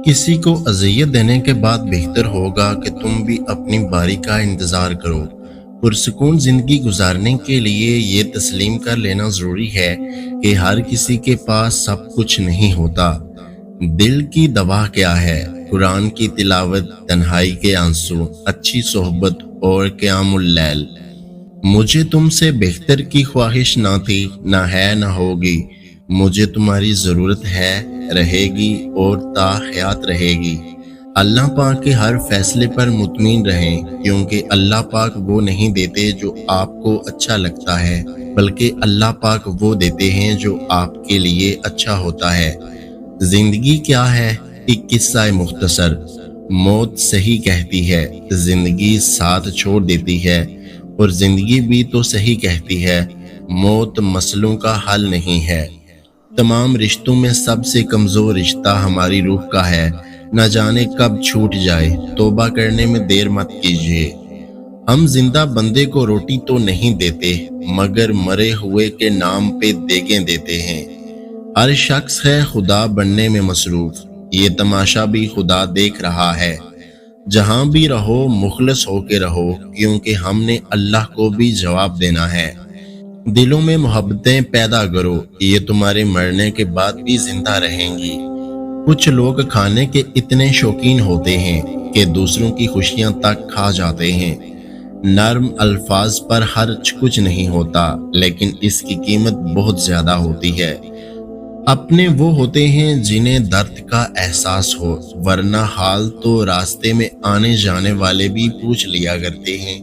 کسی کو اذیت دینے کے بعد بہتر ہوگا کہ تم بھی اپنی باری کا انتظار کرو۔ پرسکون زندگی گزارنے کے لیے یہ تسلیم کر لینا ضروری ہے کہ ہر کسی کے پاس سب کچھ نہیں ہوتا۔ دل کی دوا کیا ہے؟ قرآن کی تلاوت، تنہائی کے آنسو، اچھی صحبت اور قیام اللیل۔ مجھے تم سے بہتر کی خواہش نہ تھی، نہ ہے نہ ہوگی۔ مجھے تمہاری ضرورت ہے، رہے گی اور تا حیات رہے گی۔ اللہ پاک کے ہر فیصلے پر مطمئن رہیں، کیونکہ اللہ پاک وہ نہیں دیتے جو آپ کو اچھا لگتا ہے، بلکہ اللہ پاک وہ دیتے ہیں جو آپ کے لیے اچھا ہوتا ہے۔ زندگی کیا ہے؟ ایک قصہ مختصر۔ موت صحیح کہتی ہے، زندگی ساتھ چھوڑ دیتی ہے، اور زندگی بھی تو صحیح کہتی ہے، موت مسئلوں کا حل نہیں ہے۔ تمام رشتوں میں سب سے کمزور رشتہ ہماری روح کا ہے، نہ جانے کب چھوٹ جائے، توبہ کرنے میں دیر مت کیجیے۔ ہم زندہ بندے کو روٹی تو نہیں دیتے، مگر مرے ہوئے کے نام پہ دیگیں دیتے ہیں۔ ہر شخص ہے خدا بننے میں مصروف، یہ تماشا بھی خدا دیکھ رہا ہے۔ جہاں بھی رہو مخلص ہو کے رہو، کیونکہ ہم نے اللہ کو بھی جواب دینا ہے۔ دلوں میں محبتیں پیدا کرو، یہ تمہارے مرنے کے بعد بھی زندہ رہیں گی۔ کچھ لوگ کھانے کے اتنے شوقین ہوتے ہیں کہ دوسروں کی خوشیاں تک کھا جاتے ہیں۔ نرم الفاظ پر خرچ کچھ نہیں ہوتا، لیکن اس کی قیمت بہت زیادہ ہوتی ہے۔ اپنے وہ ہوتے ہیں جنہیں درد کا احساس ہو، ورنہ حال تو راستے میں آنے جانے والے بھی پوچھ لیا کرتے ہیں۔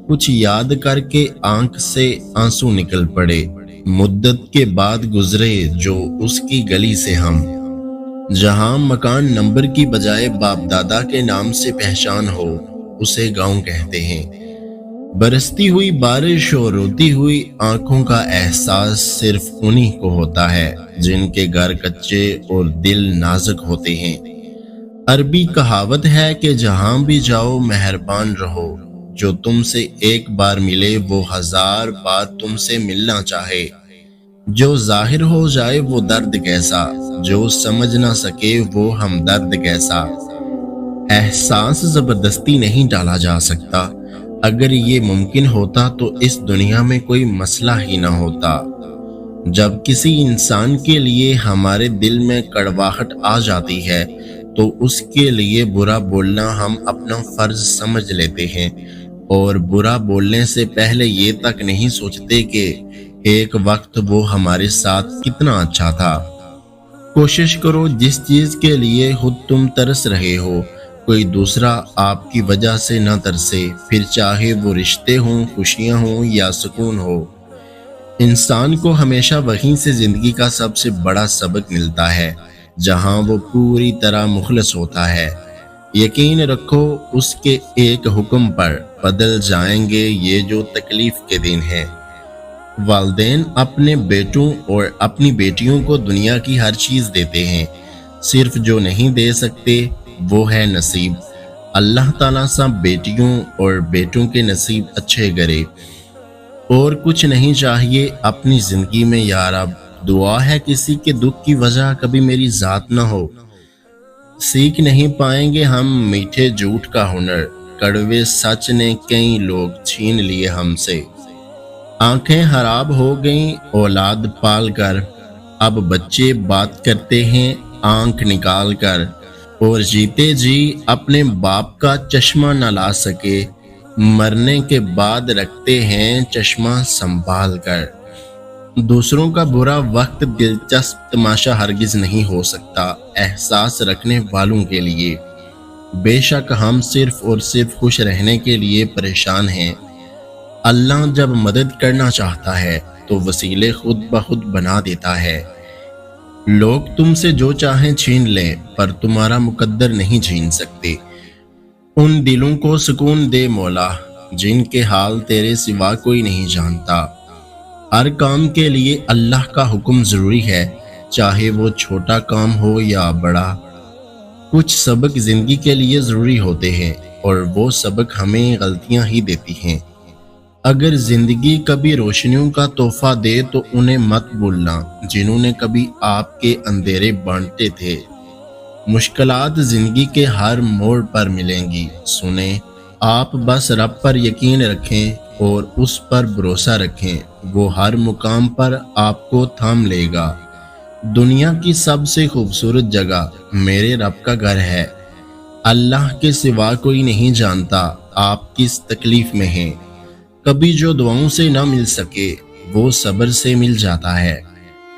کچھ یاد کر کے آنکھ سے آنسو نکل پڑے، مدت کے بعد گزرے جو اس کی گلی سے ہم۔ جہاں مکان نمبر کی بجائے باپ دادا کے نام سے پہچان ہو، اسے گاؤں کہتے ہیں۔ برستی ہوئی بارش اور روتی ہوئی آنکھوں کا احساس صرف انہی کو ہوتا ہے جن کے گھر کچے اور دل نازک ہوتے ہیں۔ عربی کہاوت ہے کہ جہاں بھی جاؤ مہربان رہو، جو تم سے ایک بار ملے وہ 1000 بار تم سے ملنا چاہے۔ جو ظاہر ہو جائے وہ درد کیسا، جو سمجھ نہ سکے وہ ہمدرد کیسا۔ احساس زبردستی نہیں ڈالا جا سکتا، اگر یہ ممکن ہوتا تو اس دنیا میں کوئی مسئلہ ہی نہ ہوتا۔ جب کسی انسان کے لیے ہمارے دل میں کڑواہٹ آ جاتی ہے تو اس کے لیے برا بولنا ہم اپنا فرض سمجھ لیتے ہیں، اور برا بولنے سے پہلے یہ تک نہیں سوچتے کہ ایک وقت وہ ہمارے ساتھ کتنا اچھا تھا۔ کوشش کرو جس چیز کے لیے خود تم ترس رہے ہو، کوئی دوسرا آپ کی وجہ سے نہ ترسے، پھر چاہے وہ رشتے ہوں، خوشیاں ہوں یا سکون ہو۔ انسان کو ہمیشہ وہیں سے زندگی کا سب سے بڑا سبق ملتا ہے جہاں وہ پوری طرح مخلص ہوتا ہے۔ یقین رکھو اس کے ایک حکم پر بدل جائیں گے یہ جو تکلیف کے دن ہیں۔ والدین اپنے بیٹوں اور اپنی بیٹیوں کو دنیا کی ہر چیز دیتے ہیں، صرف جو نہیں دے سکتے وہ ہے نصیب۔ اللہ تعالیٰ سب بیٹیوں اور بیٹوں کے نصیب اچھے کرے۔ اور کچھ نہیں چاہیے اپنی زندگی میں یا رب، دعا ہے کسی کے دکھ کی وجہ کبھی میری ذات نہ ہو۔ سیکھ نہیں پائیں گے ہم میٹھے جھوٹ کا ہنر، کڑوے سچ نے کئی لوگ چھین لیے ہم سے۔ آنکھیں خراب ہو گئیں اولاد پال کر، اب بچے بات کرتے ہیں آنکھ نکال کر، اور جیتے جی اپنے باپ کا چشمہ نہ لا سکے، مرنے کے بعد رکھتے ہیں چشمہ سنبھال کر۔ دوسروں کا برا وقت دلچسپ تماشا ہرگز نہیں ہو سکتا احساس رکھنے والوں کے لیے۔ بے شک ہم صرف اور صرف خوش رہنے کے لیے پریشان ہیں۔ اللہ جب مدد کرنا چاہتا ہے تو وسیلے خود بخود بنا دیتا ہے۔ لوگ تم سے جو چاہیں چھین لیں پر تمہارا مقدر نہیں چھین سکتے۔ ان دلوں کو سکون دے مولا جن کے حال تیرے سوا کوئی نہیں جانتا۔ ہر کام کے لیے اللہ کا حکم ضروری ہے، چاہے وہ چھوٹا کام ہو یا بڑا۔ کچھ سبق زندگی کے لیے ضروری ہوتے ہیں اور وہ سبق ہمیں غلطیاں ہی دیتی ہیں۔ اگر زندگی کبھی روشنیوں کا تحفہ دے تو انہیں مت بھولنا جنہوں نے کبھی آپ کے اندھیرے بانٹے تھے۔ مشکلات زندگی کے ہر موڑ پر ملیں گی، سنیں۔ آپ بس رب پر یقین رکھیں اور اس پر بھروسہ رکھیں، وہ ہر مقام پر آپ کو تھام لے گا۔ دنیا کی سب سے خوبصورت جگہ میرے رب کا گھر ہے۔ اللہ کے سوا کوئی نہیں جانتا آپ کس تکلیف میں ہیں۔ کبھی جو دعاؤں سے نہ مل سکے وہ صبر سے مل جاتا ہے۔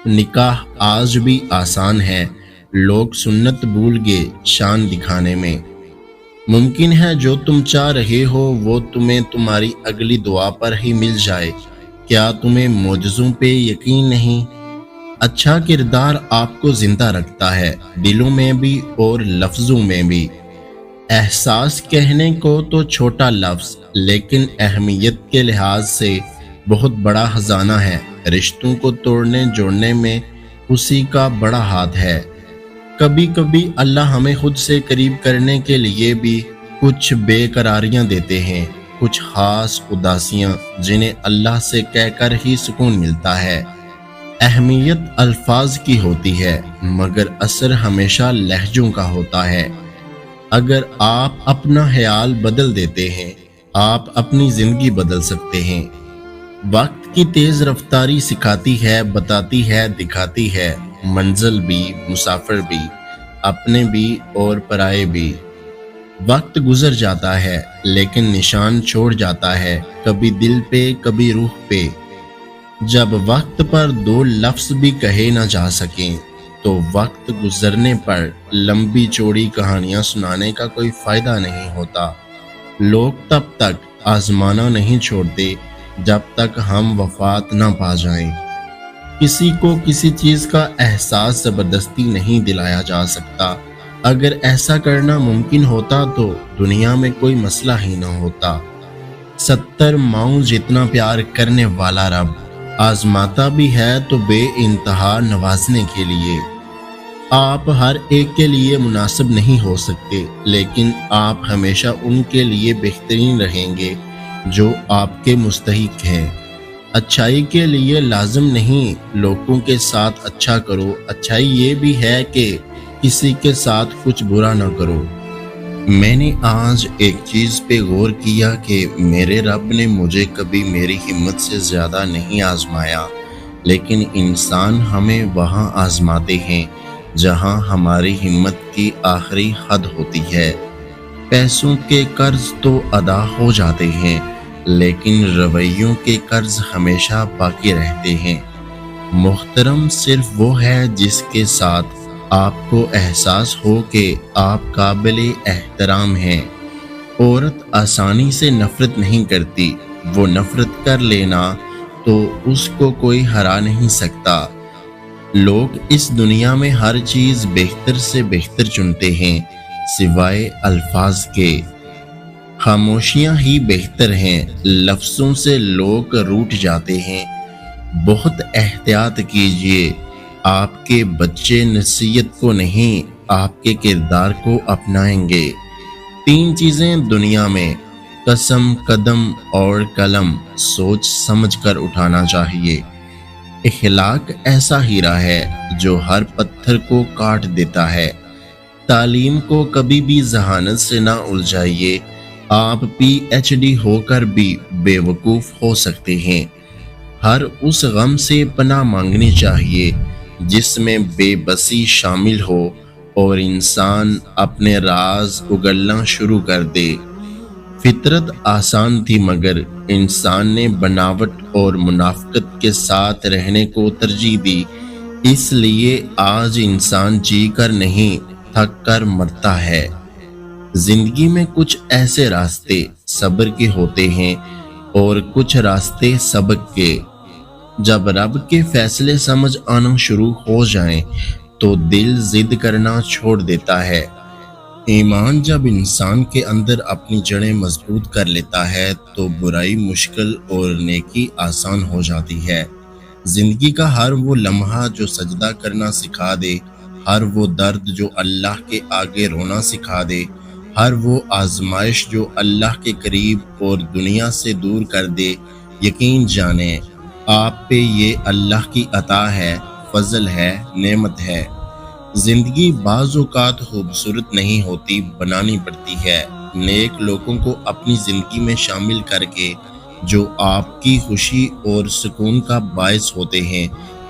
نکاح آج بھی آسان ہے، لوگ سنت بھول گئے شان دکھانے میں۔ ممکن ہے جو تم چاہ رہے ہو وہ تمہیں تمہاری اگلی دعا پر ہی مل جائے۔ کیا تمہیں معجزوں پہ یقین نہیں؟ اچھا کردار آپ کو زندہ رکھتا ہے، دلوں میں بھی اور لفظوں میں بھی۔ احساس کہنے کو تو چھوٹا لفظ، لیکن اہمیت کے لحاظ سے بہت بڑا خزانہ ہے۔ رشتوں کو توڑنے جوڑنے میں اسی کا بڑا ہاتھ ہے۔ کبھی کبھی اللہ ہمیں خود سے قریب کرنے کے لیے بھی کچھ بے قراریاں دیتے ہیں، کچھ خاص اداسیاں جنہیں اللہ سے کہہ کر ہی سکون ملتا ہے۔ اہمیت الفاظ کی ہوتی ہے مگر اثر ہمیشہ لہجوں کا ہوتا ہے۔ اگر آپ اپنا خیال بدل دیتے ہیں، آپ اپنی زندگی بدل سکتے ہیں۔ وقت کی تیز رفتاری سکھاتی ہے، بتاتی ہے، دکھاتی ہے، منزل بھی، مسافر بھی، اپنے بھی اور پرائے بھی۔ وقت گزر جاتا ہے لیکن نشان چھوڑ جاتا ہے، کبھی دل پہ کبھی روح پہ۔ جب وقت پر دو لفظ بھی کہے نہ جا سکیں تو وقت گزرنے پر لمبی چوڑی کہانیاں سنانے کا کوئی فائدہ نہیں ہوتا۔ لوگ تب تک آزمانا نہیں چھوڑتے جب تک ہم وفات نہ پا جائیں۔ کسی کو کسی چیز کا احساس زبردستی نہیں دلایا جا سکتا۔ اگر ایسا کرنا ممکن ہوتا تو دنیا میں کوئی مسئلہ ہی نہ ہوتا۔ 70 ماؤں جتنا پیار کرنے والا رب آزماتا بھی ہے تو بے انتہا نوازنے کے لیے۔ آپ ہر ایک کے لیے مناسب نہیں ہو سکتے، لیکن آپ ہمیشہ ان کے لیے بہترین رہیں گے جو آپ کے مستحق ہیں۔ اچھائی کے لیے لازم نہیں لوگوں کے ساتھ اچھا کرو، اچھائی یہ بھی ہے کہ کسی کے ساتھ کچھ برا نہ کرو۔ میں نے آج ایک چیز پہ غور کیا کہ میرے رب نے مجھے کبھی میری ہمت سے زیادہ نہیں آزمایا، لیکن انسان ہمیں وہاں آزماتے ہیں جہاں ہماری ہمت کی آخری حد ہوتی ہے۔ پیسوں کے قرض تو ادا ہو جاتے ہیں لیکن رویوں کے قرض ہمیشہ باقی رہتے ہیں۔ محترم صرف وہ ہے جس کے ساتھ آپ کو احساس ہو کہ آپ قابل احترام ہیں۔ عورت آسانی سے نفرت نہیں کرتی، وہ نفرت کر لینا تو اس کو کوئی ہرا نہیں سکتا۔ لوگ اس دنیا میں ہر چیز بہتر سے بہتر چنتے ہیں سوائے الفاظ کے۔ خاموشیاں ہی بہتر ہیں، لفظوں سے لوگ روٹھ جاتے ہیں۔ بہت احتیاط کیجیے، آپ کے بچے نصیحت کو نہیں آپ کے کردار کو اپنائیں گے۔ 3 چیزیں دنیا میں، قسم، قدم اور قلم، سوچ سمجھ کر اٹھانا چاہیے۔ اخلاق ایسا ہیرا ہے جو ہر پتھر کو کاٹ دیتا ہے۔ تعلیم کو کبھی بھی ذہانت سے نہ الجھائیے، آپ PhD ہو کر بھی بے وقوف ہو سکتے ہیں۔ ہر اس غم سے پناہ مانگنی چاہیے جس میں بے بسی شامل ہو اور انسان اپنے راز اگلنا شروع کر دے۔ فطرت آسان تھی مگر انسان نے بناوٹ اور منافقت کے ساتھ رہنے کو ترجیح دی، اس لیے آج انسان جی کر نہیں تھک کر مرتا ہے۔ زندگی میں کچھ ایسے راستے صبر کے ہوتے ہیں اور کچھ راستے سبق کے۔ جب رب کے فیصلے سمجھ آنا شروع ہو جائیں تو دل ضد کرنا چھوڑ دیتا ہے۔ ایمان جب انسان کے اندر اپنی جڑیں مضبوط کر لیتا ہے تو برائی مشکل اور نیکی آسان ہو جاتی ہے۔ زندگی کا ہر وہ لمحہ جو سجدہ کرنا سکھا دے، ہر وہ درد جو اللہ کے آگے رونا سکھا دے، ہر وہ آزمائش جو اللہ کے قریب اور دنیا سے دور کر دے، یقین جانیں آپ پہ یہ اللہ کی عطا ہے، فضل ہے، نعمت ہے۔ زندگی بعض اوقات خوبصورت نہیں ہوتی، بنانی پڑتی ہے۔ نیک لوگوں کو اپنی زندگی میں شامل کر کے جو آپ کی خوشی اور سکون کا باعث ہوتے ہیں،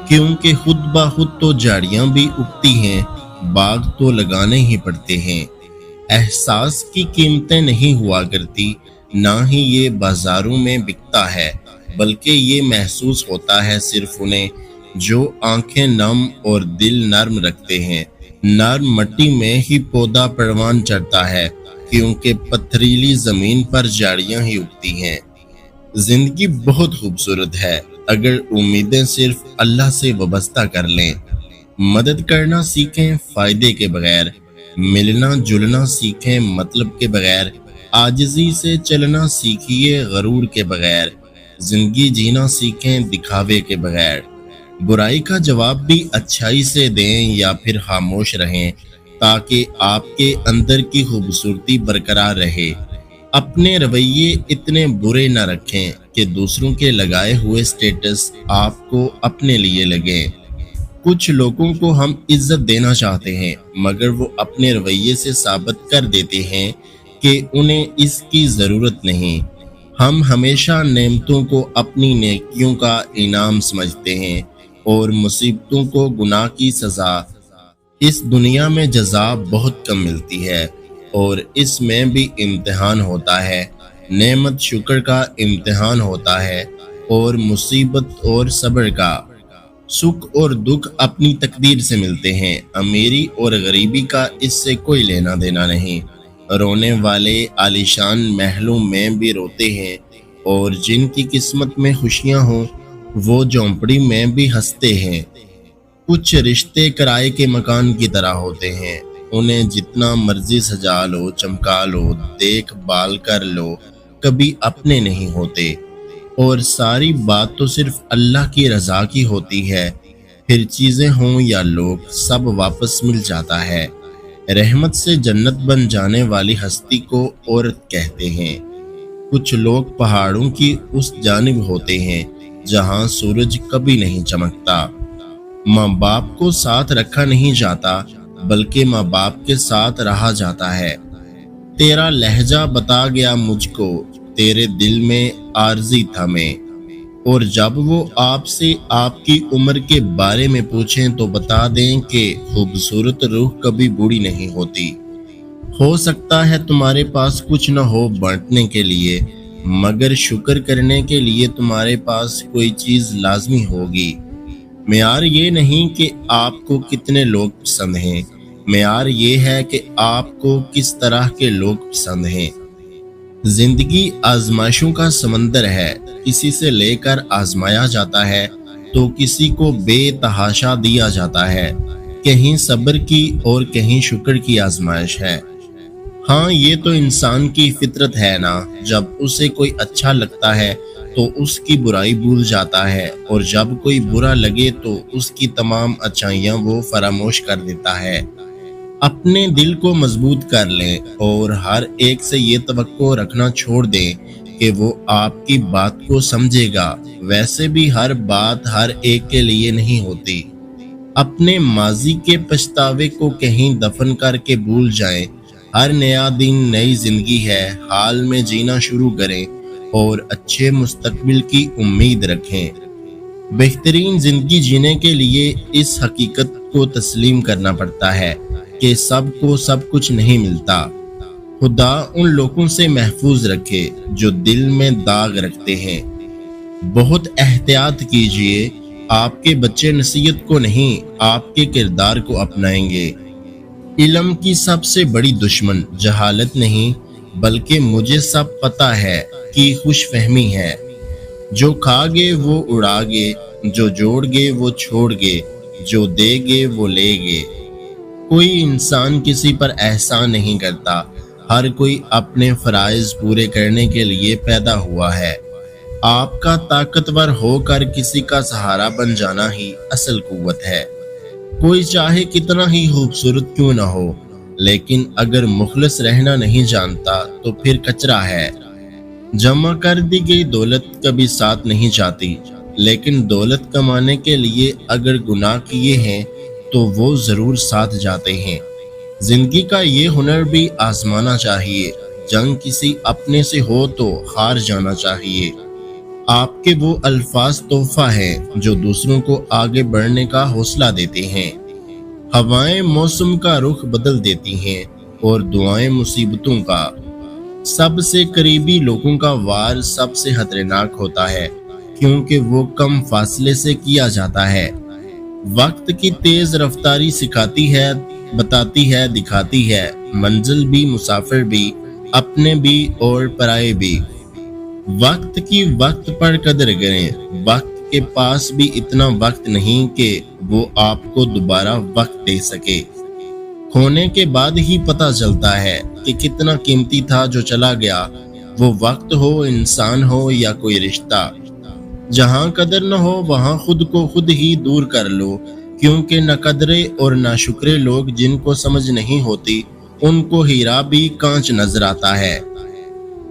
کیونکہ خود بخود تو جھاڑیاں بھی اگتی ہیں، باغ تو لگانے ہی پڑتے ہیں۔ احساس کی قیمتیں نہیں ہوا کرتی، نہ ہی یہ بازاروں میں بکتا ہے، بلکہ یہ محسوس ہوتا ہے صرف انہیں جو آنکھیں نم اور دل نرم رکھتے ہیں۔ نرم مٹی میں ہی پودا پروان چڑھتا ہے، کیونکہ پتھریلی زمین پر جھاڑیاں ہی اگتی ہیں۔ زندگی بہت خوبصورت ہے اگر امیدیں صرف اللہ سے وابستہ کر لیں۔ مدد کرنا سیکھیں فائدے کے بغیر، ملنا جلنا سیکھیں مطلب کے بغیر، عاجزی سے چلنا سیکھیے غرور کے بغیر، زندگی جینا سیکھیں دکھاوے کے بغیر۔ برائی کا جواب بھی اچھائی سے دیں یا پھر خاموش رہیں، تاکہ آپ کے اندر کی خوبصورتی برقرار رہے۔ اپنے رویے اتنے برے نہ رکھیں کہ دوسروں کے لگائے ہوئے سٹیٹس آپ کو اپنے لیے لگیں۔ کچھ لوگوں کو ہم عزت دینا چاہتے ہیں، مگر وہ اپنے رویے سے ثابت کر دیتے ہیں کہ انہیں اس کی ضرورت نہیں۔ ہم ہمیشہ نعمتوں کو اپنی نیکیوں کا انعام سمجھتے ہیں اور مصیبتوں کو گناہ کی سزا۔ اس دنیا میں جزا بہت کم ملتی ہے اور اس میں بھی امتحان ہوتا ہے۔ نعمت شکر کا امتحان ہوتا ہے اور مصیبت اور صبر کا۔ سکھ اور دکھ اپنی تقدیر سے ملتے ہیں، امیری اور غریبی کا اس سے کوئی لینا دینا نہیں۔ رونے والے عالیشان محلوں میں بھی روتے ہیں اور جن کی قسمت میں خوشیاں ہوں وہ جھونپڑی میں بھی ہنستے ہیں۔ کچھ رشتے کرائے کے مکان کی طرح ہوتے ہیں، انہیں جتنا مرضی سجا لو، چمکا لو، دیکھ بھال کر لو، کبھی اپنے نہیں ہوتے۔ اور ساری بات تو صرف اللہ کی رضا کی ہوتی ہے، پھر چیزیں ہوں یا لوگ سب واپس مل جاتا ہے۔ رحمت سے جنت بن جانے والی ہستی کو عورت کہتے ہیں۔ کچھ لوگ پہاڑوں کی اس جانب ہوتے ہیں جہاں سورج کبھی نہیں چمکتا۔ ماں باپ کو ساتھ رکھا نہیں جاتا، بلکہ ماں باپ کے ساتھ رہا جاتا ہے۔ تیرا لہجہ بتا گیا مجھ کو، تیرے دل میں عارضی تھا میں۔ اور جب وہ آپ سے آپ کی عمر کے بارے میں پوچھیں تو بتا دیں کہ خوبصورت روح کبھی بوڑھی نہیں ہوتی۔ ہو سکتا ہے تمہارے پاس کچھ نہ ہو بانٹنے کے لیے، مگر شکر کرنے کے لیے تمہارے پاس کوئی چیز لازمی ہوگی۔ معیار یہ نہیں کہ آپ کو کتنے لوگ پسند ہیں، معیار یہ ہے کہ آپ کو کس طرح کے لوگ پسند ہیں۔ زندگی آزمائشوں کا سمندر ہے، کسی سے لے کر آزمایا جاتا ہے تو کسی کو بے تحاشا دیا جاتا ہے۔ کہیں صبر کی اور کہیں شکر کی آزمائش ہے۔ ہاں یہ تو انسان کی فطرت ہے نا، جب اسے کوئی اچھا لگتا ہے تو اس کی برائی بھول جاتا ہے، اور جب کوئی برا لگے تو اس کی تمام اچھائیاں وہ فراموش کر دیتا ہے۔ اپنے دل کو مضبوط کر لیں اور ہر ایک سے یہ توقع رکھنا چھوڑ دیں کہ وہ آپ کی بات کو سمجھے گا۔ ویسے بھی ہر بات ہر ایک کے لیے نہیں ہوتی۔ اپنے ماضی کے پچھتاوے کو کہیں دفن کر کے بھول جائیں۔ ہر نیا دن نئی زندگی ہے، حال میں جینا شروع کریں اور اچھے مستقبل کی امید رکھیں۔ بہترین زندگی جینے کے لیے اس حقیقت کو تسلیم کرنا پڑتا ہے کہ سب کو سب کچھ نہیں ملتا۔ خدا ان لوگوں سے محفوظ رکھے جو دل میں داغ رکھتے ہیں۔ بہت احتیاط کیجئے، آپ کے بچے نصیحت کو نہیں، آپ کے کردار کو اپنائیں گے۔ علم کی سب سے بڑی دشمن جہالت نہیں، بلکہ مجھے سب پتہ ہے کہ خوش فہمی ہے۔ جو کھا گے وہ اڑا گے، جو جوڑ گے وہ چھوڑ گے، جو دے گے وہ لے گے۔ کوئی انسان کسی پر احسان نہیں کرتا، ہر کوئی اپنے فرائض پورے کرنے کے لیے پیدا ہوا ہے۔ آپ کا طاقتور ہو کر کسی کا سہارا بن جانا ہی اصل قوت ہے۔ کوئی چاہے کتنا ہی خوبصورت کیوں نہ ہو، لیکن اگر مخلص رہنا نہیں جانتا تو پھر کچرا ہے۔ جمع کر دی گئی دولت کبھی ساتھ نہیں جاتی، لیکن دولت کمانے کے لیے اگر گناہ کیے ہیں تو وہ ضرور ساتھ جاتے ہیں۔ زندگی کا یہ ہنر بھی آزمانا چاہیے، جنگ کسی اپنے سے ہو تو ہار جانا چاہیے۔ آپ کے وہ الفاظ تحفہ ہیں جو دوسروں کو آگے بڑھنے کا حوصلہ دیتے ہیں۔ ہوائیں موسم کا رخ بدل دیتی ہیں اور دعائیں مصیبتوں کا۔ سب سے قریبی لوگوں کا وار سب سے خطرناک ہوتا ہے، کیونکہ وہ کم فاصلے سے کیا جاتا ہے۔ وقت کی تیز رفتاری سکھاتی ہے، بتاتی ہے، دکھاتی ہے، منزل بھی، مسافر بھی، اپنے بھی اور پرائے بھی۔ وقت کی وقت پر قدر کریں۔ وقت کے پاس بھی اتنا وقت نہیں کہ وہ آپ کو دوبارہ وقت دے سکے۔ کھونے کے بعد ہی پتہ چلتا ہے کہ کتنا قیمتی تھا جو چلا گیا، وہ وقت ہو، انسان ہو یا کوئی رشتہ۔ جہاں قدر نہ ہو وہاں خود کو خود ہی دور کر لو، کیونکہ نہ قدرے اور نہ شکرے لوگ جن کو سمجھ نہیں ہوتی، ان کو ہیرا بھی کانچ نظر آتا ہے۔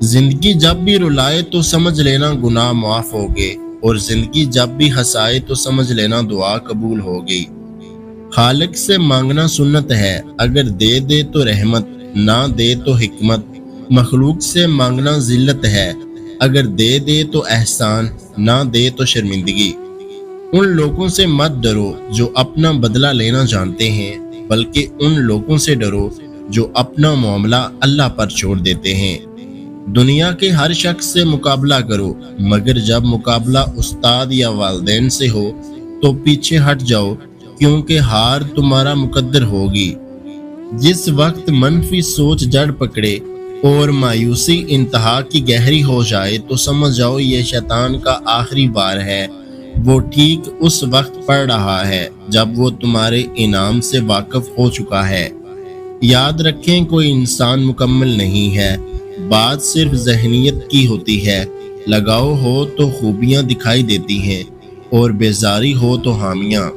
زندگی جب بھی رلائے تو سمجھ لینا گناہ معاف ہوگے، اور زندگی جب بھی ہنسائے تو سمجھ لینا دعا قبول ہوگی۔ خالق سے مانگنا سنت ہے، اگر دے دے تو رحمت، نہ دے تو حکمت۔ مخلوق سے مانگنا ذلت ہے، اگر دے دے تو احسان، نہ دے تو شرمندگی۔ ان لوگوں سے مت ڈرو جو اپنا بدلہ لینا جانتے ہیں، بلکہ ان لوگوں سے ڈرو جو اپنا معاملہ اللہ پر چھوڑ دیتے ہیں۔ دنیا کے ہر شخص سے مقابلہ کرو، مگر جب مقابلہ استاد یا والدین سے ہو تو پیچھے ہٹ جاؤ، کیونکہ ہار تمہارا مقدر ہوگی۔ جس وقت منفی سوچ جڑ پکڑے اور مایوسی انتہا کی گہری ہو جائے تو سمجھ جاؤ یہ شیطان کا آخری وار ہے۔ وہ ٹھیک اس وقت پڑ رہا ہے جب وہ تمہارے انعام سے واقف ہو چکا ہے۔ یاد رکھیں، کوئی انسان مکمل نہیں ہے، بات صرف ذہنیت کی ہوتی ہے۔ لگاؤ ہو تو خوبیاں دکھائی دیتی ہیں، اور بیزاری ہو تو حامیاں۔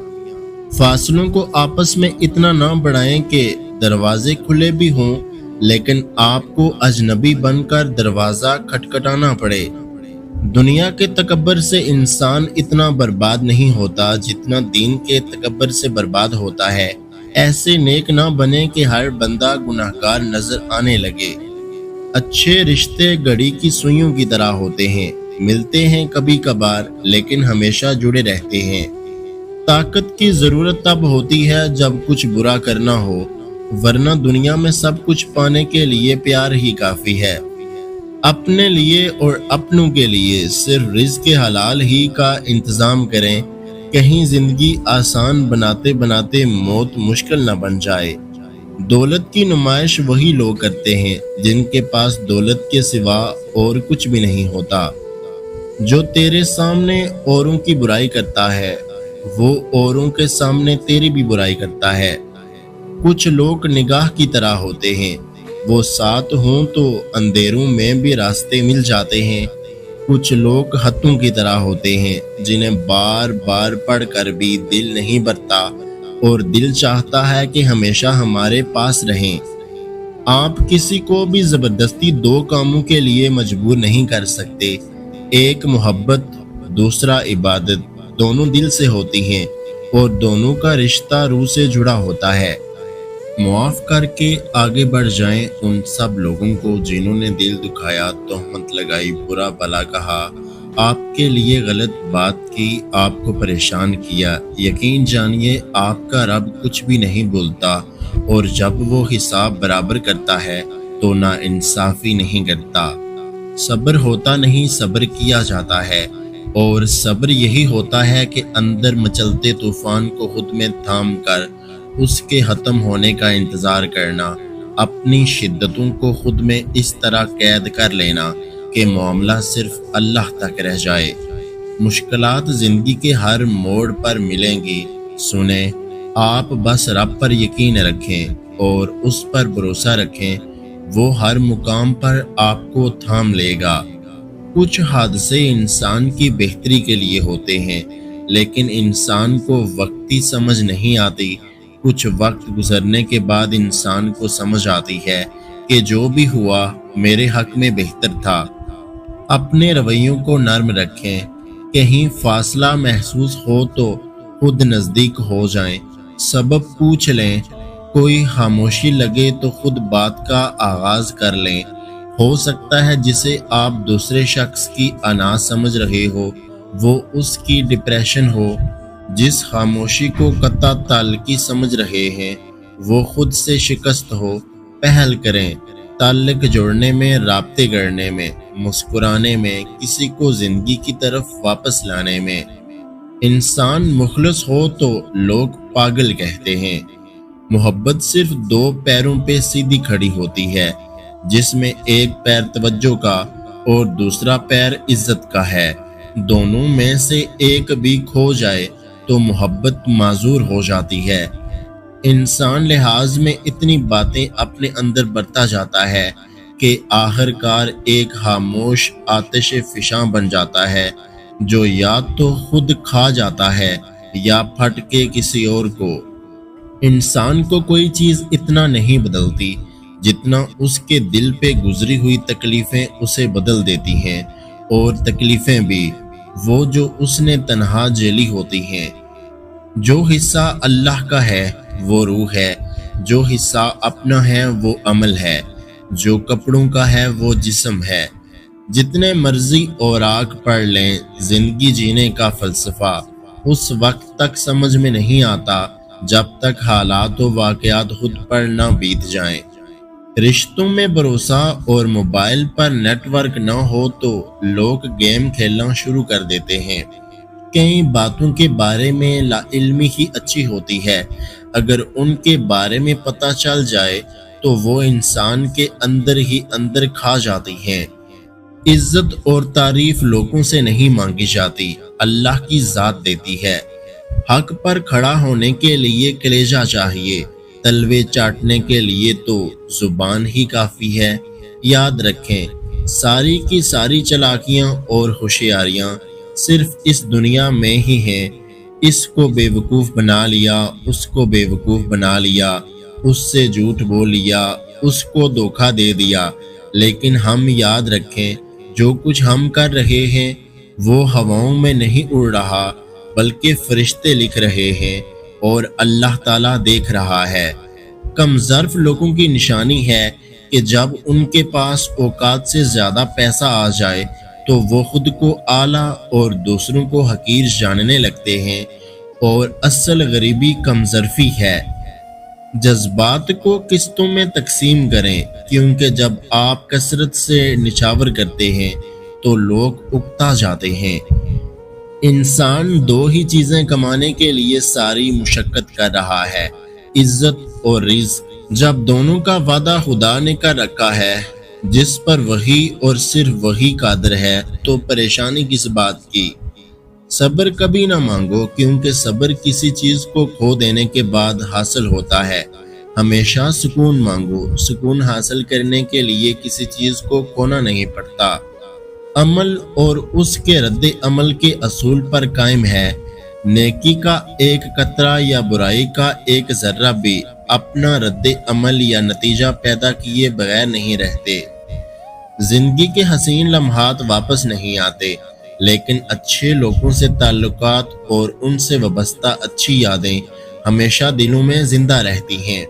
فاصلوں کو آپس میں اتنا نہ بڑھائیں کہ دروازے کھلے بھی ہوں لیکن آپ کو اجنبی بن کر دروازہ کھٹکھٹانا پڑے۔ دنیا کے تکبر سے انسان اتنا برباد نہیں ہوتا جتنا دین کے تکبر سے برباد ہوتا ہے۔ ایسے نیک نہ بنے کہ ہر بندہ گناہگار نظر آنے لگے۔ اچھے رشتے گھڑی کی سوئیوں کی طرح ہوتے ہیں، ملتے ہیں کبھی کبھار لیکن ہمیشہ جڑے رہتے ہیں۔ طاقت کی ضرورت تب ہوتی ہے جب کچھ برا کرنا ہو، ورنہ دنیا میں سب کچھ پانے کے لیے پیار ہی کافی ہے۔ اپنے لیے اور اپنوں کے لیے صرف رزق حلال ہی کا انتظام کریں، کہیں زندگی آسان بناتے بناتے موت مشکل نہ بن جائے۔ دولت کی نمائش وہی لوگ کرتے ہیں جن کے پاس دولت کے سوا اور کچھ بھی نہیں ہوتا۔ جو تیرے سامنے اوروں کی برائی کرتا ہے، وہ اوروں کے سامنے تیری بھی برائی کرتا ہے۔ کچھ لوگ نگاہ کی طرح ہوتے ہیں، وہ ساتھ ہوں تو اندھیروں میں بھی راستے مل جاتے ہیں۔ کچھ لوگ ہتھوں کی طرح ہوتے ہیں، جنہیں بار بار پڑھ کر بھی دل نہیں بھرتا، اور دل چاہتا ہے کہ ہمیشہ ہمارے پاس رہیں۔ آپ کسی کو بھی زبردستی دو کاموں کے لیے مجبور نہیں کر سکتے، ایک محبت، دوسرا عبادت، دونوں دل سے ہوتی ہیں اور دونوں کا رشتہ روح سے جڑا ہوتا ہے۔ معاف کر کے آگے بڑھ جائیں ان سب لوگوں کو جنہوں نے دل دکھایا، تہمت لگائی، برا بھلا کہا، آپ کے لیے غلط بات کی، آپ کو پریشان کیا۔ یقین جانیے آپ کا رب کچھ بھی نہیں بھولتا، اور جب وہ حساب برابر کرتا ہے تو نا انصافی نہیں کرتا۔ صبر ہوتا نہیں، صبر کیا جاتا ہے، اور صبر یہی ہوتا ہے کہ اندر مچلتے طوفان کو خود میں تھام کر اس کے ختم ہونے کا انتظار کرنا، اپنی شدتوں کو خود میں اس طرح قید کر لینا کہ معاملہ صرف اللہ تک رہ جائے۔ مشکلات زندگی کے ہر موڑ پر ملیں گی، سنیں، آپ بس رب پر یقین رکھیں اور اس پر بھروسہ رکھیں، وہ ہر مقام پر آپ کو تھام لے گا۔ کچھ حادثے انسان کی بہتری کے لیے ہوتے ہیں، لیکن انسان کو وقتی سمجھ نہیں آتی۔ کچھ وقت گزرنے کے بعد انسان کو سمجھ آتی ہے کہ جو بھی ہوا میرے حق میں بہتر تھا۔ اپنے رویوں کو نرم رکھیں، کہیں فاصلہ محسوس ہو تو خود نزدیک ہو جائیں، سبب پوچھ لیں، کوئی خاموشی لگے تو خود بات کا آغاز کر لیں۔ ہو سکتا ہے جسے آپ دوسرے شخص کی انا سمجھ رہے ہو وہ اس کی ڈپریشن ہو، جس خاموشی کو قطع تعلقی سمجھ رہے ہیں وہ خود سے شکست ہو۔ پہل کریں، تعلق جوڑنے میں، رابطے گڑھنے میں، مسکرانے میں، کسی کو زندگی کی طرف واپس لانے میں۔ انسان مخلص ہو تو لوگ پاگل کہتے ہیں۔ محبت صرف دو پیروں پہ سیدھی کھڑی ہوتی ہے، جس میں ایک پیر توجہ کا اور دوسرا پیر عزت کا ہے۔ دونوں میں سے ایک بھی کھو جائے تو محبت معذور ہو جاتی ہے۔ انسان لحاظ میں اتنی باتیں اپنے اندر برتا جاتا ہے کہ آخر کار ایک خاموش آتش فشاں بن جاتا ہے جو یا تو خود کھا جاتا ہے یا پھٹ کے کسی اور کو۔ انسان کو کوئی چیز اتنا نہیں بدلتی جتنا اس کے دل پہ گزری ہوئی تکلیفیں اسے بدل دیتی ہیں، اور تکلیفیں بھی وہ جو اس نے تنہا جھیلی ہوتی ہیں۔ جو حصہ اللہ کا ہے وہ روح ہے، جو حصہ اپنا ہے وہ عمل ہے، جو کپڑوں کا ہے وہ جسم ہے۔ جتنے مرضی اوراق پڑھ لیں زندگی جینے کا فلسفہ، اس وقت تک سمجھ میں نہیں آتا جب تک حالات و واقعات خود پر نہ بیت جائیں۔ رشتوں میں بھروسہ اور موبائل پر نیٹ ورک نہ ہو تو لوگ گیم کھیلنا شروع کر دیتے ہیں۔ کئی باتوں کے بارے میں لا علمی ہی اچھی ہوتی ہے، اگر ان کے بارے میں پتہ چل جائے تو وہ انسان کے اندر ہی اندر کھا جاتی ہیں۔ عزت اور تعریف لوگوں سے نہیں مانگی جاتی، اللہ کی ذات دیتی ہے۔ حق پر کھڑا ہونے کے لیے کلیجہ چاہیے، تلوے چاٹنے کے لیے تو زبان ہی کافی ہے۔ یاد رکھیں، ساری کی ساری چالاکیاں اور ہوشیاریاں صرف اس دنیا میں ہی ہیں۔ اس کو بے وقوف بنا لیا، اس کو بے وقوف بنا لیا، اس سے جھوٹ بول لیا، اس کو دھوکہ دے دیا، لیکن ہم یاد رکھیں جو کچھ ہم کر رہے ہیں وہ ہواؤں میں نہیں اڑ رہا بلکہ فرشتے لکھ رہے ہیں اور اللہ تعالیٰ دیکھ رہا ہے۔ کم ظرف لوگوں کی نشانی ہے کہ جب ان کے پاس اوقات سے زیادہ پیسہ آ جائے تو وہ خود کو اعلیٰ اور دوسروں کو حقیر جاننے لگتے ہیں، اور اصل غریبی کم ظرفی ہے۔ جذبات کو قسطوں میں تقسیم کریں، کیونکہ جب آپ کثرت سے نچھاور کرتے ہیں تو لوگ اکتا جاتے ہیں۔ انسان دو ہی چیزیں کمانے کے لیے ساری مشقت کر رہا ہے، عزت اور رزق۔ جب دونوں کا وعدہ خدا نے کر رکھا ہے جس پر وہی اور صرف وہی قادر ہے تو پریشانی کس بات کی؟ صبر کبھی نہ مانگو، کیونکہ صبر کسی چیز کو کھو دینے کے بعد حاصل ہوتا ہے۔ ہمیشہ سکون مانگو، سکون حاصل کرنے کے لیے کسی چیز کو کھونا نہیں پڑتا۔ عمل اور اس کے رد عمل کے اصول پر قائم ہے۔ نیکی کا ایک قطرہ یا برائی کا ایک ذرہ بھی اپنا رد عمل یا نتیجہ پیدا کیے بغیر نہیں رہتے۔ زندگی کے حسین لمحات واپس نہیں آتے، لیکن اچھے لوگوں سے تعلقات اور ان سے وابستہ اچھی یادیں ہمیشہ دلوں میں زندہ رہتی ہیں۔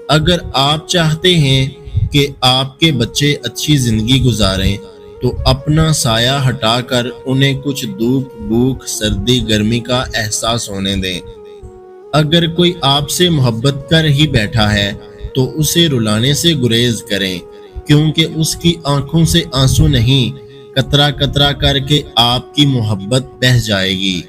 اگر آپ چاہتے ہیں کہ آپ کے بچے اچھی زندگی گزاریں تو اپنا سایہ ہٹا کر انہیں کچھ دھوپ، بھوک، سردی، گرمی کا احساس ہونے دیں۔ اگر کوئی آپ سے محبت کر ہی بیٹھا ہے تو اسے رلانے سے گریز کریں، کیونکہ اس کی آنکھوں سے آنسو نہیں، قطرہ قطرہ کر کے آپ کی محبت بہہ جائے گی۔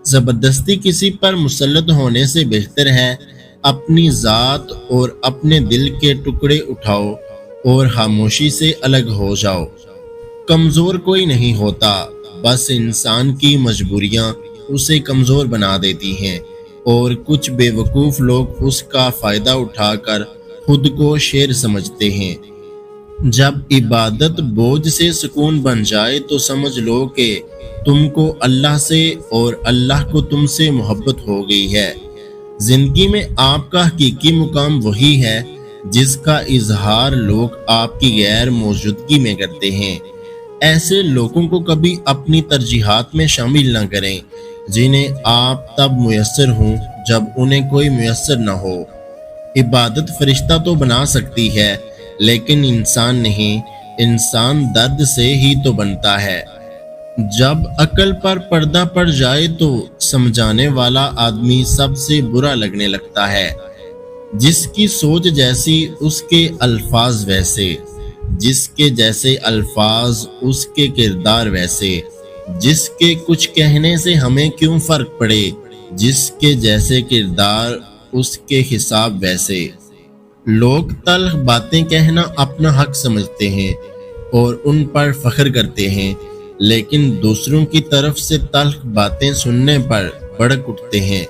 زبردستی کسی پر مسلط ہونے سے بہتر ہے اپنی ذات اور اپنے دل کے ٹکڑے اٹھاؤ اور خاموشی سے الگ ہو جاؤ۔ کمزور کوئی نہیں ہوتا، بس انسان کی مجبوریاں اسے کمزور بنا دیتی ہیں، اور کچھ بے وقوف لوگ اس کا فائدہ اٹھا کر خود کو شیر سمجھتے ہیں۔ جب عبادت بوجھ سے سکون بن جائے تو سمجھ لو کہ تم کو اللہ سے اور اللہ کو تم سے محبت ہو گئی ہے۔ زندگی میں آپ کا حقیقی مقام وہی ہے جس کا اظہار لوگ آپ کی غیر موجودگی میں کرتے ہیں۔ ایسے لوگوں کو کبھی اپنی ترجیحات میں شامل نہ کریں، جنہیں آپ تب میسر ہوں جب انہیں کوئی میسر نہ ہو۔ عبادت فرشتہ تو بنا سکتی ہے لیکن انسان نہیں، انسان درد سے ہی تو بنتا ہے۔ جب عقل پر پردہ پڑ جائے تو سمجھانے والا آدمی سب سے برا لگنے لگتا ہے۔ جس کی سوچ جیسی اس کے الفاظ ویسے، جس کے جیسے الفاظ اس کے کردار ویسے، جس کے کچھ کہنے سے ہمیں کیوں فرق پڑے، جس کے جیسے کردار اس کے حساب ویسے۔ لوگ تلخ باتیں کہنا اپنا حق سمجھتے ہیں اور ان پر فخر کرتے ہیں، لیکن دوسروں کی طرف سے تلخ باتیں سننے پر بھڑک اٹھتے ہیں۔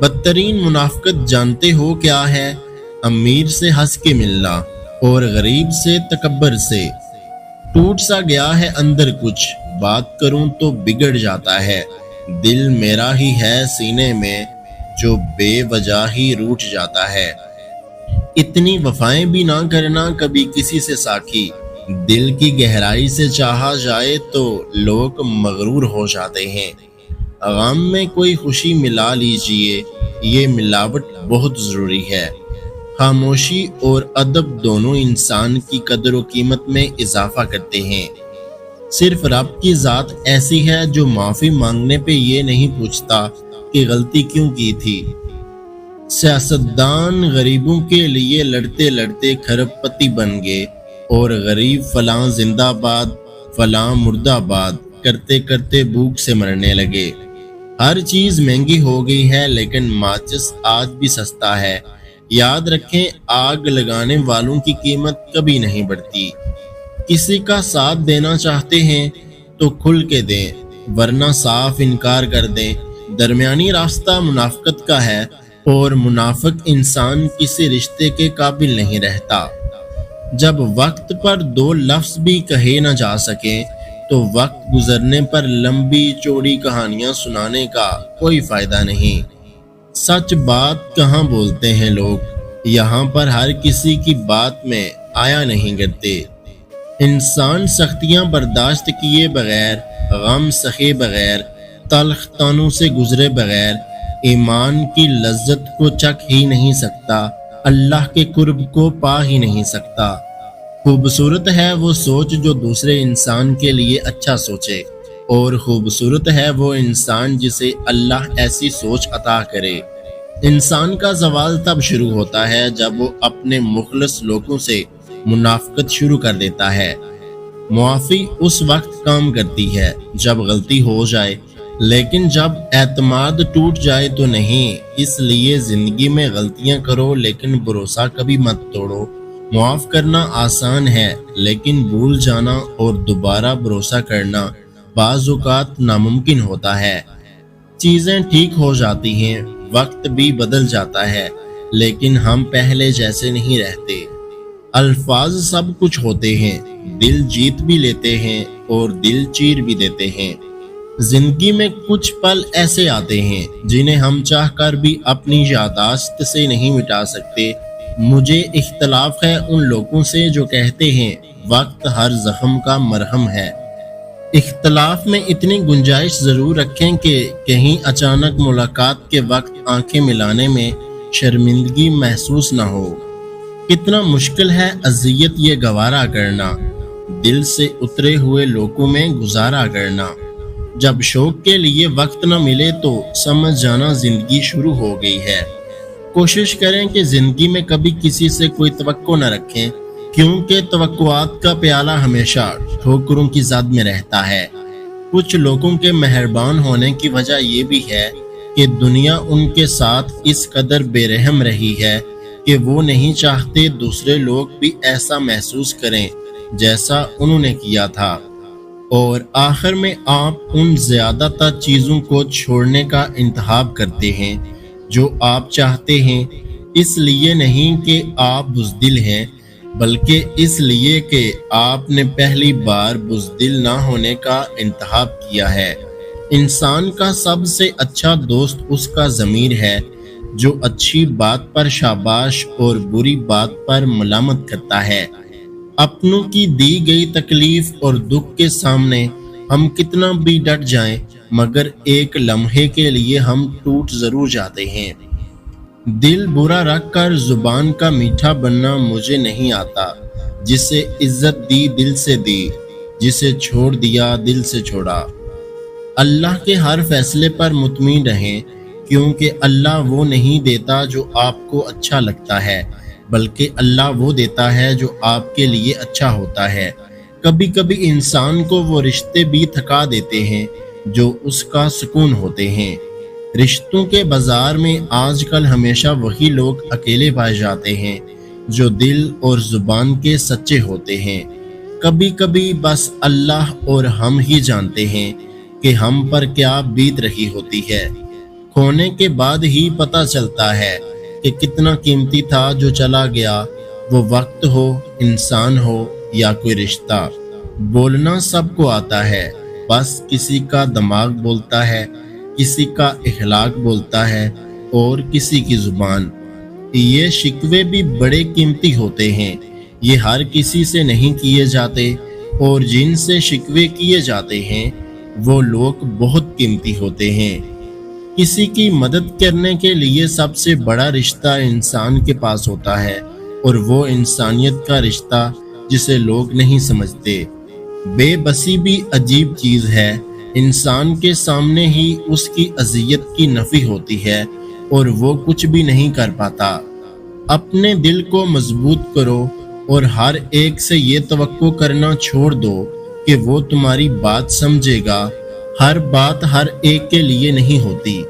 بدترین منافقت جانتے ہو کیا ہے؟ امیر سے ہنس کے ملنا اور غریب سے تکبر سے۔ ٹوٹ سا گیا ہے اندر کچھ، بات کروں تو بگڑ جاتا ہے۔ دل میرا ہی ہے سینے میں جو بے وجہ ہی روٹھ جاتا ہے۔ اتنی وفائیں بھی نہ کرنا کبھی کسی سے ساکھی، دل کی گہرائی سے چاہا جائے تو لوگ مغرور ہو جاتے ہیں۔ غم میں کوئی خوشی ملا لیجئے، یہ ملاوٹ بہت ضروری ہے۔ خاموشی اور ادب دونوں انسان کی قدر و قیمت میں اضافہ کرتے ہیں۔ صرف رب کی ذات ایسی ہے جو معافی مانگنے پہ یہ نہیں پوچھتا کہ غلطی کیوں کی تھی۔ سیاستدان غریبوں کے لیے لڑتے لڑتے کھرب پتی بن گئے اور غریب فلاں زندہ باد فلاں مردہ باد کرتے کرتے بھوک سے مرنے لگے۔ ہر چیز مہنگی ہو گئی ہے لیکن ماچس آج بھی سستا ہے۔ یاد رکھیں، آگ لگانے والوں کی قیمت کبھی نہیں بڑھتی۔ کسی کا ساتھ دینا چاہتے ہیں تو کھل کے دیں، ورنہ صاف انکار کر دیں۔ درمیانی راستہ منافقت کا ہے اور منافق انسان کسی رشتے کے قابل نہیں رہتا۔ جب وقت پر دو لفظ بھی کہے نہ جا سکیں تو وقت گزرنے پر لمبی چوڑی کہانیاں سنانے کا کوئی فائدہ نہیں۔ سچ بات کہاں بولتے ہیں لوگ، یہاں پر ہر کسی کی بات میں آیا نہیں کرتے۔ انسان سختیاں برداشت کیے بغیر، غم سہے بغیر، تلخ طعنوں سے گزرے بغیر ایمان کی لذت کو چکھ ہی نہیں سکتا، اللہ کے قرب کو پا ہی نہیں سکتا۔ خوبصورت ہے وہ سوچ جو دوسرے انسان کے لیے اچھا سوچے، اور خوبصورت ہے وہ انسان جسے اللہ ایسی سوچ عطا کرے۔ انسان کا زوال تب شروع ہوتا ہے جب وہ اپنے مخلص لوگوں سے منافقت شروع کر دیتا ہے۔ معافی اس وقت کام کرتی ہے جب غلطی ہو جائے، لیکن جب اعتماد ٹوٹ جائے تو نہیں۔ اس لیے زندگی میں غلطیاں کرو لیکن بھروسہ کبھی مت توڑو۔ معاف کرنا آسان ہے لیکن بھول جانا اور دوبارہ بھروسہ کرنا بعض اوقات ناممکن ہوتا ہے۔ چیزیں ٹھیک ہو جاتی ہیں، وقت بھی بدل جاتا ہے، لیکن ہم پہلے جیسے نہیں رہتے۔ الفاظ سب کچھ ہوتے ہیں، دل جیت بھی لیتے ہیں اور دل چیر بھی دیتے ہیں۔ زندگی میں کچھ پل ایسے آتے ہیں جنہیں ہم چاہ کر بھی اپنی یادداشت سے نہیں مٹا سکتے۔ مجھے اختلاف ہے ان لوگوں سے جو کہتے ہیں وقت ہر زخم کا مرہم ہے۔ اختلاف میں اتنی گنجائش ضرور رکھیں کہ کہیں اچانک ملاقات کے وقت آنکھیں ملانے میں شرمندگی محسوس نہ ہو۔ کتنا مشکل ہے اذیت یہ گوارا کرنا، دل سے اترے ہوئے لوگوں میں گزارا کرنا۔ جب شوق کے لیے وقت نہ ملے تو سمجھ جانا زندگی شروع ہو گئی ہے۔ کوشش کریں کہ زندگی میں کبھی کسی سے کوئی توقع نہ رکھیں، کیونکہ توقعات کا پیالہ ہمیشہ ٹھوکروں کی زد میں رہتا ہے۔ کچھ لوگوں کے مہربان ہونے کی وجہ یہ بھی ہے کہ دنیا ان کے ساتھ اس قدر بے رحم رہی ہے کہ وہ نہیں چاہتے دوسرے لوگ بھی ایسا محسوس کریں جیسا انہوں نے کیا تھا۔ اور آخر میں آپ ان زیادہ تر چیزوں کو چھوڑنے کا انتخاب کرتے ہیں جو آپ چاہتے ہیں، اس لیے نہیں کہ آپ بزدل ہیں، بلکہ اس لیے کہ آپ نے پہلی بار بزدل نہ ہونے کا انتخاب کیا ہے۔ انسان کا سب سے اچھا دوست اس کا ضمیر ہے، جو اچھی بات پر شاباش اور بری بات پر ملامت کرتا ہے۔ اپنوں کی دی گئی تکلیف اور دکھ کے سامنے ہم کتنا بھی ڈٹ جائیں، مگر ایک لمحے کے لیے ہم ٹوٹ ضرور جاتے ہیں۔ دل برا رکھ کر زبان کا میٹھا بننا مجھے نہیں آتا۔ جسے عزت دی دل سے دی، جسے چھوڑ دیا دل سے چھوڑا۔ اللہ کے ہر فیصلے پر مطمئن رہیں، کیونکہ اللہ وہ نہیں دیتا جو آپ کو اچھا لگتا ہے، بلکہ اللہ وہ دیتا ہے جو آپ کے لیے اچھا ہوتا ہے۔ کبھی کبھی انسان کو وہ رشتے بھی تھکا دیتے ہیں جو اس کا سکون ہوتے ہیں۔ رشتوں کے بازار میں آج کل ہمیشہ وہی لوگ اکیلے پائے جاتے ہیں جو دل اور زبان کے سچے ہوتے ہیں۔ کبھی کبھی بس اللہ اور ہم ہی جانتے ہیں کہ ہم پر کیا بیت رہی ہوتی ہے۔ کھونے کے بعد ہی پتہ چلتا ہے کہ کتنا قیمتی تھا جو چلا گیا، وہ وقت ہو، انسان ہو یا کوئی رشتہ۔ بولنا سب کو آتا ہے، بس کسی کا دماغ بولتا ہے، کسی کا اخلاق بولتا ہے اور کسی کی زبان۔ یہ شکوے بھی بڑے قیمتی ہوتے ہیں، یہ ہر کسی سے نہیں کیے جاتے، اور جن سے شکوے کیے جاتے ہیں وہ لوگ بہت قیمتی ہوتے ہیں۔ کسی کی مدد کرنے کے لیے سب سے بڑا رشتہ انسان کے پاس ہوتا ہے، اور وہ انسانیت کا رشتہ جسے لوگ نہیں سمجھتے۔ بے بسی بھی عجیب چیز ہے، انسان کے سامنے ہی اس کی اذیت کی نفی ہوتی ہے اور وہ کچھ بھی نہیں کر پاتا۔ اپنے دل کو مضبوط کرو اور ہر ایک سے یہ توقع کرنا چھوڑ دو کہ وہ تمہاری بات سمجھے گا۔ ہر بات ہر ایک کے لیے نہیں ہوتی۔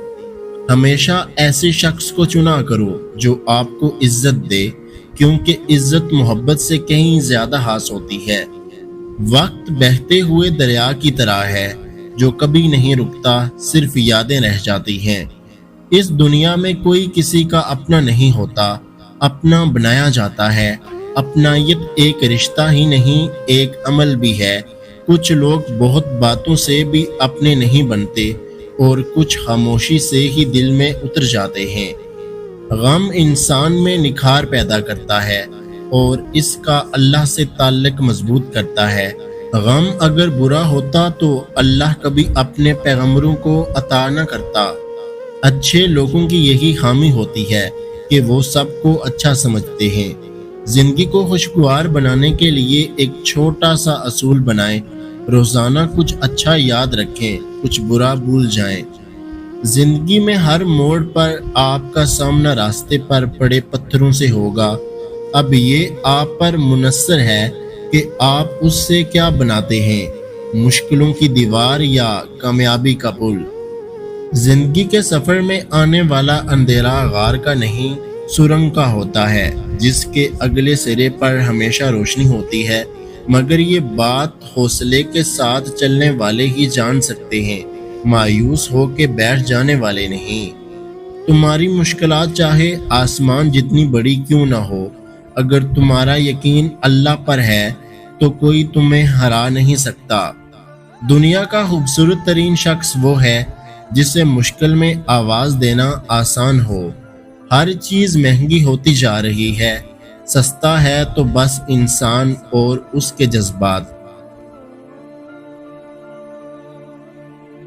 ہمیشہ ایسے شخص کو چنا کرو جو آپ کو عزت دے، کیونکہ عزت محبت سے کہیں زیادہ خاص ہوتی ہے۔ وقت بہتے ہوئے دریا کی طرح ہے جو کبھی نہیں رکتا، صرف یادیں رہ جاتی ہیں۔ اس دنیا میں کوئی کسی کا اپنا نہیں ہوتا، اپنا بنایا جاتا ہے۔ اپنائیت ایک رشتہ ہی نہیں، ایک عمل بھی ہے۔ کچھ لوگ بہت باتوں سے بھی اپنے نہیں بنتے، اور کچھ خاموشی سے ہی دل میں اتر جاتے ہیں۔ غم انسان میں نکھار پیدا کرتا ہے اور اس کا اللہ سے تعلق مضبوط کرتا ہے۔ غم اگر برا ہوتا تو اللہ کبھی اپنے پیغمبروں کو عطا نہ کرتا۔ اچھے لوگوں کی یہی خامی ہوتی ہے کہ وہ سب کو اچھا سمجھتے ہیں۔ زندگی کو خوشگوار بنانے کے لیے ایک چھوٹا سا اصول بنائیں، روزانہ کچھ اچھا یاد رکھیں، کچھ برا بھول جائیں۔ زندگی میں ہر موڑ پر آپ کا سامنا راستے پر پڑے پتھروں سے ہوگا۔ اب یہ آپ پر منحصر ہے کہ آپ اس سے کیا بناتے ہیں، مشکلوں کی دیوار یا کامیابی کا پل۔ زندگی کے سفر میں آنے والا اندھیرا غار کا نہیں، سرنگ کا ہوتا ہے، جس کے اگلے سرے پر ہمیشہ روشنی ہوتی ہے، مگر یہ بات حوصلے کے ساتھ چلنے والے ہی جان سکتے ہیں، مایوس ہو کے بیٹھ جانے والے نہیں۔ تمہاری مشکلات چاہے آسمان جتنی بڑی کیوں نہ ہو، اگر تمہارا یقین اللہ پر ہے تو کوئی تمہیں ہرا نہیں سکتا۔ دنیا کا خوبصورت ترین شخص وہ ہے جسے مشکل میں آواز دینا آسان ہو۔ ہر چیز مہنگی ہوتی جا رہی ہے، سستا ہے تو بس انسان اور اس کے جذبات۔